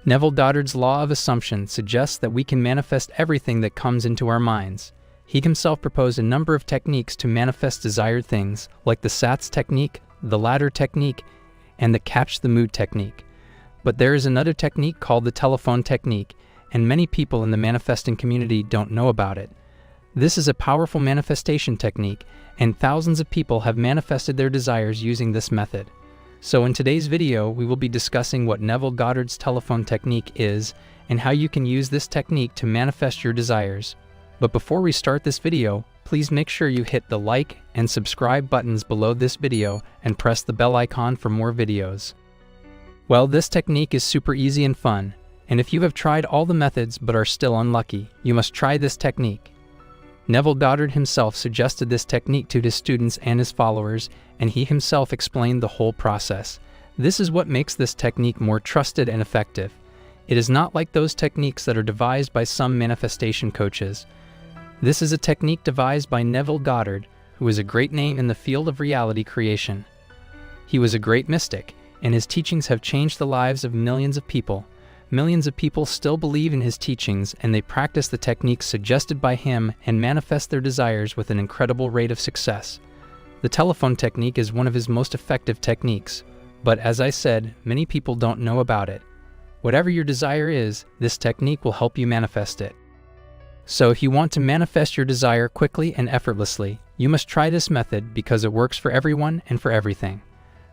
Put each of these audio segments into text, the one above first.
Neville Goddard's law of assumption suggests that we can manifest everything that comes into our minds. He himself proposed a number of techniques to manifest desired things, like the SATS technique, the ladder technique, and the catch the mood technique. But there is another technique called the telephone technique, and many people in the manifesting community don't know about it. This is a powerful manifestation technique, and thousands of people have manifested their desires using this method. So in today's video, we will be discussing what Neville Goddard's telephone technique is and how you can use this technique to manifest your desires. But before we start this video, please make sure you hit the like and subscribe buttons below this video and press the bell icon for more videos. Well, this technique is super easy and fun, and if you have tried all the methods but are still unlucky, you must try this technique. Neville Goddard himself suggested this technique to his students and his followers, and he himself explained the whole process. This is what makes this technique more trusted and effective. It is not like those techniques that are devised by some manifestation coaches. This is a technique devised by Neville Goddard, who is a great name in the field of reality creation. He was a great mystic, and his teachings have changed the lives of millions of people. Millions of people still believe in his teachings, and they practice the techniques suggested by him and manifest their desires with an incredible rate of success. The telephone technique is one of his most effective techniques, but as I said, many people don't know about it. Whatever your desire is, this technique will help you manifest it. So if you want to manifest your desire quickly and effortlessly, you must try this method because it works for everyone and for everything.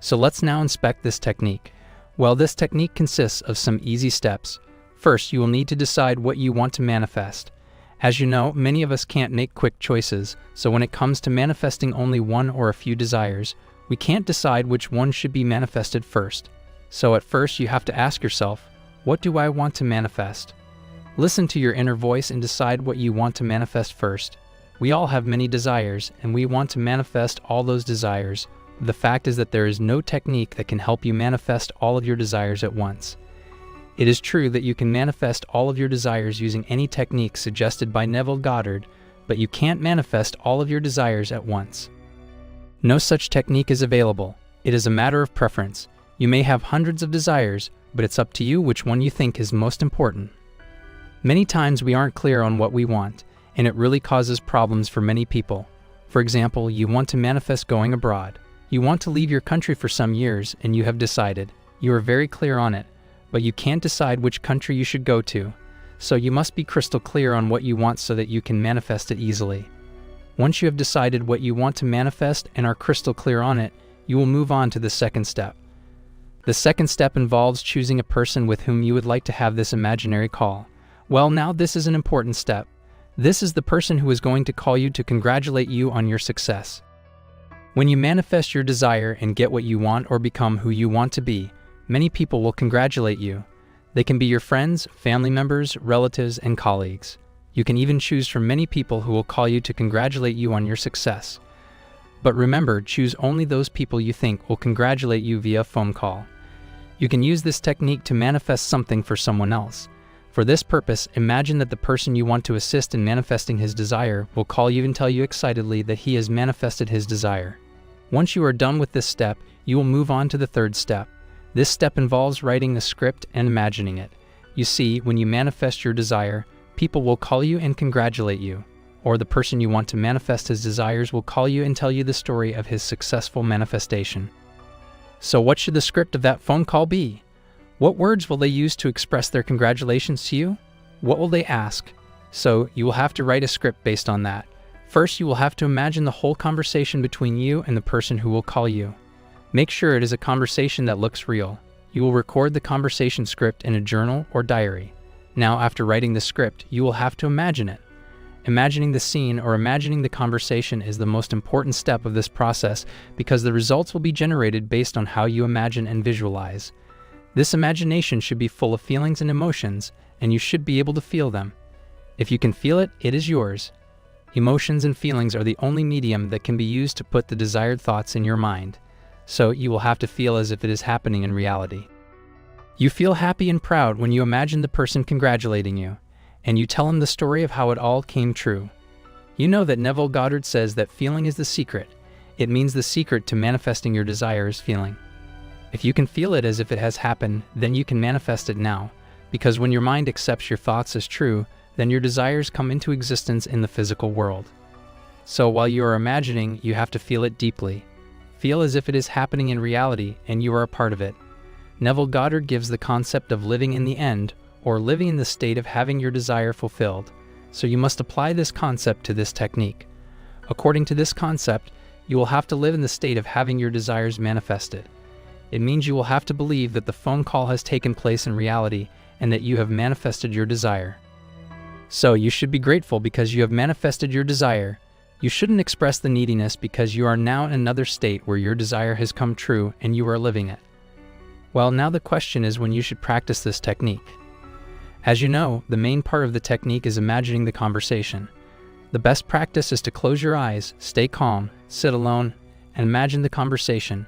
So let's now inspect this technique. Well, this technique consists of some easy steps. First, you will need to decide what you want to manifest. As you know, many of us can't make quick choices, so when it comes to manifesting only one or a few desires, we can't decide which one should be manifested first. So at first, you have to ask yourself, what do I want to manifest? Listen to your inner voice and decide what you want to manifest first. We all have many desires, and we want to manifest all those desires. The fact is that there is no technique that can help you manifest all of your desires at once. It is true that you can manifest all of your desires using any technique suggested by Neville Goddard, but you can't manifest all of your desires at once. No such technique is available. It is a matter of preference. You may have hundreds of desires, but it's up to you which one you think is most important. Many times we aren't clear on what we want, and it really causes problems for many people. For example, you want to manifest going abroad. You want to leave your country for some years, and you have decided. You are very clear on it, but you can't decide which country you should go to. So you must be crystal clear on what you want so that you can manifest it easily. Once you have decided what you want to manifest and are crystal clear on it, you will move on to the second step. The second step involves choosing a person with whom you would like to have this imaginary call. Well, now this is an important step. This is the person who is going to call you to congratulate you on your success. When you manifest your desire and get what you want or become who you want to be, many people will congratulate you. They can be your friends, family members, relatives, and colleagues. You can even choose from many people who will call you to congratulate you on your success. But remember, choose only those people you think will congratulate you via phone call. You can use this technique to manifest something for someone else. For this purpose, imagine that the person you want to assist in manifesting his desire will call you and tell you excitedly that he has manifested his desire. Once you are done with this step, you will move on to the third step. This step involves writing the script and imagining it. You see, when you manifest your desire, people will call you and congratulate you, or the person you want to manifest his desires will call you and tell you the story of his successful manifestation. So what should the script of that phone call be? What words will they use to express their congratulations to you? What will they ask? So you will have to write a script based on that. First, you will have to imagine the whole conversation between you and the person who will call you. Make sure it is a conversation that looks real. You will record the conversation script in a journal or diary. Now, after writing the script, you will have to imagine it. Imagining the scene or imagining the conversation is the most important step of this process because the results will be generated based on how you imagine and visualize. This imagination should be full of feelings and emotions, and you should be able to feel them. If you can feel it, it is yours. Emotions and feelings are the only medium that can be used to put the desired thoughts in your mind, so you will have to feel as if it is happening in reality. You feel happy and proud when you imagine the person congratulating you, and you tell him the story of how it all came true. You know that Neville Goddard says that feeling is the secret. It means the secret to manifesting your desire is feeling. If you can feel it as if it has happened, then you can manifest it now. So you will have to feel as if it is happening in reality. You feel happy and proud when you imagine the person congratulating you, and you tell him the story of how it all came true. You know that Neville Goddard says that feeling is the secret. It means the secret to manifesting your desires feeling. If you can feel it as if it has happened, then you can manifest it now. because when your mind accepts your thoughts as true, then your desires come into existence in the physical world. So while you are imagining, you have to feel it deeply. Feel as if it is happening in reality and you are a part of it. Neville Goddard gives the concept of living in the end, or living in the state of having your desire fulfilled. So you must apply this concept to this technique. According to this concept, you will have to live in the state of having your desires manifested. It means you will have to believe that the phone call has taken place in reality and that you have manifested your desire. So you should be grateful because you have manifested your desire. You shouldn't express the neediness because you are now in another state where your desire has come true and you are living it. Well, now the question is when you should practice this technique. As you know, the main part of the technique is imagining the conversation. The best practice is to close your eyes, stay calm, sit alone, and imagine the conversation.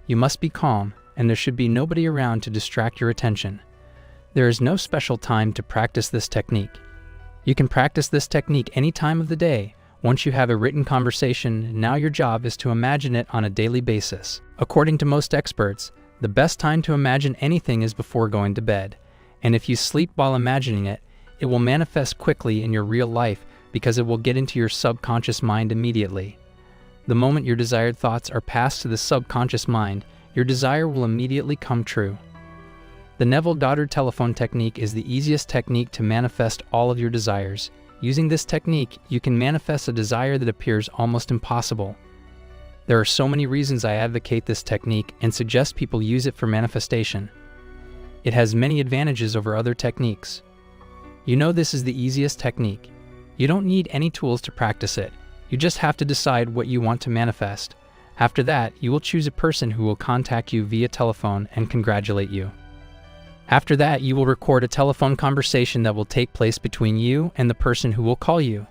You must be calm, and there should be nobody around to distract your attention. There is no special time to practice this technique. You can practice this technique any time of the day. Once you have a written conversation, now your job is to imagine it on a daily basis. According to most experts, the best time to imagine anything is before going to bed. And if you sleep while imagining it, it will manifest quickly in your real life because it will get into your subconscious mind immediately. The moment your desired thoughts are passed to the subconscious mind, your desire will immediately come true. The Neville Goddard telephone technique is the easiest technique to manifest all of your desires. Using this technique, you can manifest a desire that appears almost impossible. There are so many reasons I advocate this technique and suggest people use it for manifestation. It has many advantages over other techniques. You know this is the easiest technique. You don't need any tools to practice it. You just have to decide what you want to manifest. After that, you will choose a person who will contact you via telephone and congratulate you. After that, you will record a telephone conversation that will take place between you and the person who will call you.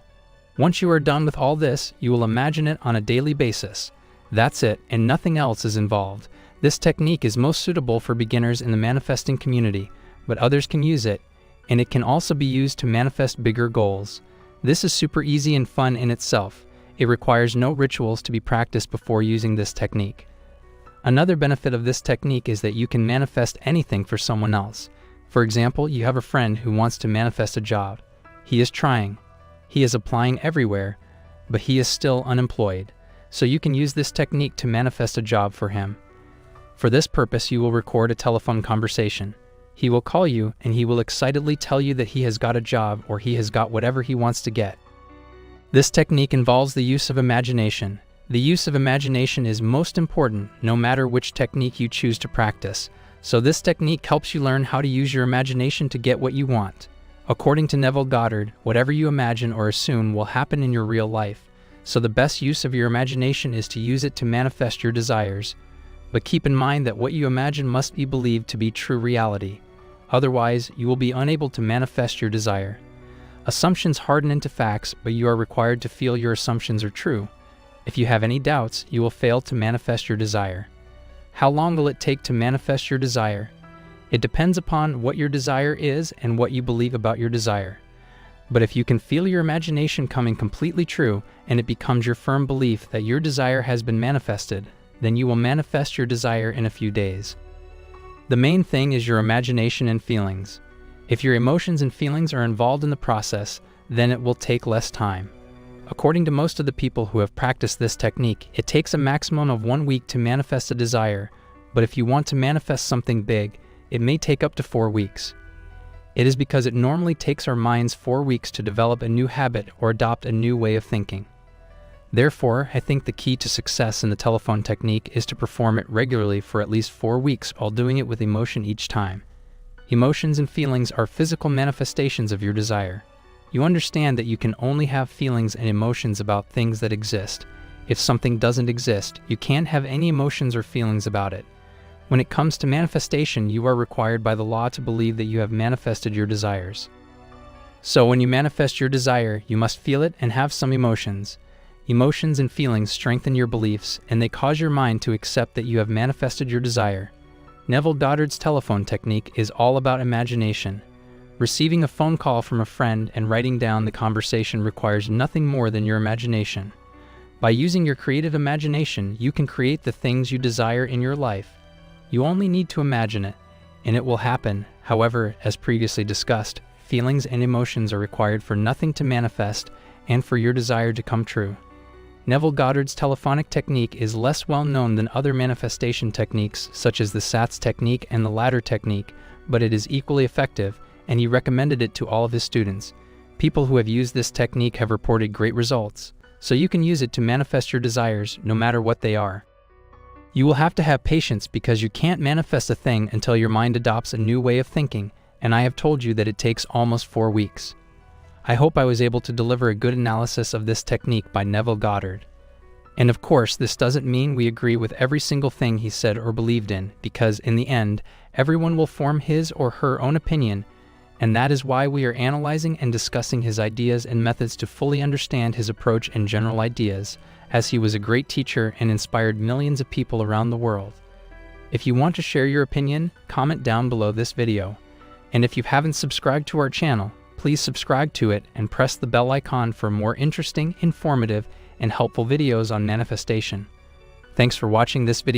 Once you are done with all this, you will imagine it on a daily basis. That's it, and nothing else is involved. This technique is most suitable for beginners in the manifesting community, but others can use it, and it can also be used to manifest bigger goals. This is super easy and fun in itself. It requires no rituals to be practiced before using this technique. Another benefit of this technique is that you can manifest anything for someone else. For example, you have a friend who wants to manifest a job. He is trying. He is applying everywhere, but he is still unemployed. So you can use this technique to manifest a job for him. For this purpose, you will record a telephone conversation. He will call you and he will excitedly tell you that he has got a job or he has got whatever he wants to get. This technique involves the use of imagination. The use of imagination is most important no matter which technique you choose to practice. So this technique helps you learn how to use your imagination to get what you want. According to Neville Goddard, whatever you imagine or assume will happen in your real life. So the best use of your imagination is to use it to manifest your desires. But keep in mind that what you imagine must be believed to be true reality. Otherwise, you will be unable to manifest your desire. Assumptions harden into facts, but you are required to feel your assumptions are true. If you have any doubts, you will fail to manifest your desire. How long will it take to manifest your desire? It depends upon what your desire is and what you believe about your desire. But if you can feel your imagination coming completely true and it becomes your firm belief that your desire has been manifested, then you will manifest your desire in a few days. The main thing is your imagination and feelings. If your emotions and feelings are involved in the process, then it will take less time. According to most of the people who have practiced this technique, it takes a maximum of 1 week to manifest a desire, but if you want to manifest something big, it may take up to 4 weeks. It is because it normally takes our minds 4 weeks to develop a new habit or adopt a new way of thinking. Therefore, I think the key to success in the telephone technique is to perform it regularly for at least 4 weeks while doing it with emotion each time. Emotions and feelings are physical manifestations of your desire. You understand that you can only have feelings and emotions about things that exist. If something doesn't exist, you can't have any emotions or feelings about it. When it comes to manifestation, you are required by the law to believe that you have manifested your desires. So when you manifest your desire, you must feel it and have some emotions. Emotions and feelings strengthen your beliefs, and they cause your mind to accept that you have manifested your desire. Neville Goddard's telephone technique is all about imagination. Receiving a phone call from a friend and writing down the conversation requires nothing more than your imagination. By using your creative imagination, you can create the things you desire in your life. You only need to imagine it, and it will happen, However, as previously discussed, feelings and emotions are required for nothing to manifest and for your desire to come true. Neville Goddard's telephonic technique is less well known than other manifestation techniques such as the SATS technique and the ladder technique, but it is equally effective, and he recommended it to all of his students. People who have used this technique have reported great results, so you can use it to manifest your desires no matter what they are. You will have to have patience because you can't manifest a thing until your mind adopts a new way of thinking, and I have told you that it takes almost 4 weeks. I hope I was able to deliver a good analysis of this technique by Neville Goddard. And of course, this doesn't mean we agree with every single thing he said or believed in, because in the end, everyone will form his or her own opinion, and that is why we are analyzing and discussing his ideas and methods to fully understand his approach and general ideas, as he was a great teacher and inspired millions of people around the world. If you want to share your opinion, comment down below this video. And if you haven't subscribed to our channel, please subscribe to it and press the bell icon for more interesting, informative, and helpful videos on manifestation. Thanks for watching this video.